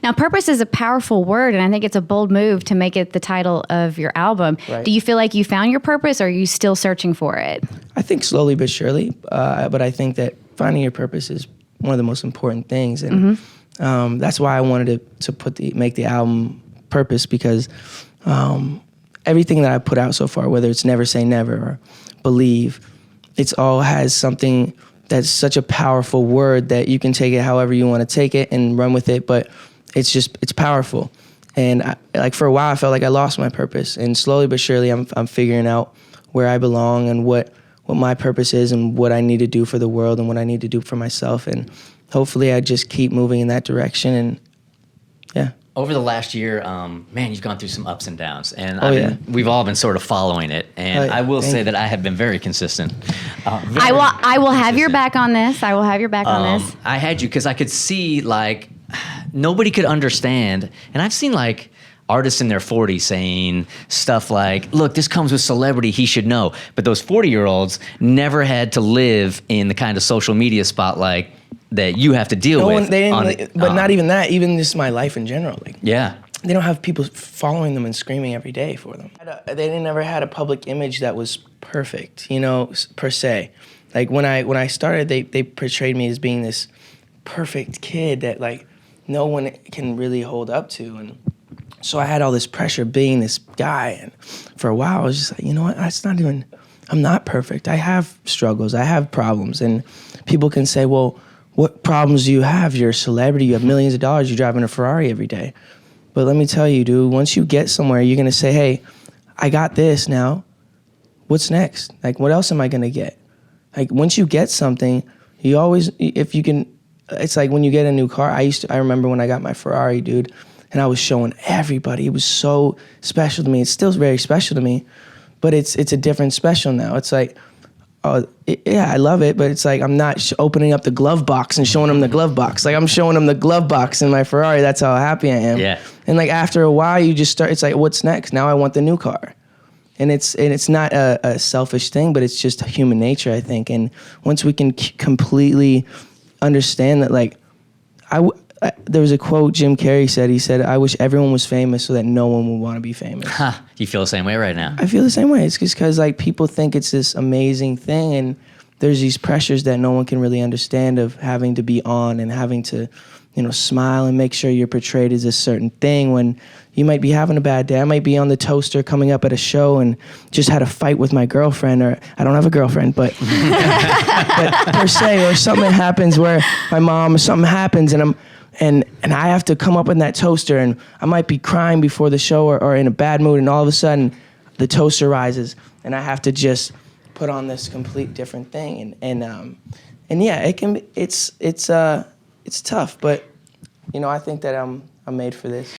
Now, purpose is a powerful word, and I think it's a bold move to make it the title of your album. Right. Do you feel like you found your purpose, or are you still searching for it? I think slowly but surely, but I think that finding your purpose is one of the most important things, and that's why I wanted to make the album Purpose, because everything that I put out so far, whether it's Never Say Never or Believe, it's all has something that's such a powerful word that you can take it however you want to take it and run with it, but it's powerful. And like for a while, I felt like I lost my purpose, and slowly but surely, I'm figuring out where I belong and what my purpose is and what I need to do for the world and what I need to do for myself. And hopefully I just keep moving in that direction. And yeah. Over the last year, man, you've gone through some ups and downs, and we've all been sort of following it. And I will say that I have been very consistent. I will have your back on this. I will have your back on this. I had you because I could see, like, nobody could understand. And I've seen, like, artists in their 40s saying stuff like, look, this comes with celebrity, he should know. But those 40-year-olds never had to live in the kind of social media spotlight that you have to deal with. But not even that, even just my life in general. Like, yeah. They don't have people following them and screaming every day for them. They never had a public image that was perfect, you know, per se. Like when I started, they portrayed me as being this perfect kid that like no one can really hold up to. And so I had all this pressure being this guy. And for a while, I was just like, you know what, I'm not perfect. I have struggles, I have problems. And people can say, well, what problems do you have? You're a celebrity, you have millions of dollars, you're driving a Ferrari every day. But let me tell you, dude, once you get somewhere, you're gonna say, hey, I got this now. What's next? Like, what else am I gonna get? Like, once you get something, you always, if you can, it's like when you get a new car. I remember when I got my Ferrari, dude, and I was showing everybody. It was so special to me. It's still very special to me, but it's a different special now. It's like, yeah, I love it, but it's like I'm not opening up the glove box and showing them the glove box. Like I'm showing them the glove box in my Ferrari. That's how happy I am. Yeah. And like after a while, you just start. It's like, what's next? Now I want the new car, and it's not a selfish thing, but it's just human nature, I think. And once we can completely understand that, like, there was a quote Jim Carrey said. He said, "I wish everyone was famous so that no one would want to be famous." You feel the same way right now? I feel the same way. It's just because like people think it's this amazing thing, and there's these pressures that no one can really understand of having to be on and having to, you know, smile and make sure you're portrayed as a certain thing when you might be having a bad day. I might be on the toaster coming up at a show and just had a fight with my girlfriend, or I don't have a girlfriend, but, but per se, or something happens where my mom or something happens and I have to come up in that toaster, and I might be crying before the show or in a bad mood, and all of a sudden the toaster rises and I have to just put on this complete different thing. And yeah, it can be, it's tough, but you know, I think that I'm made for this.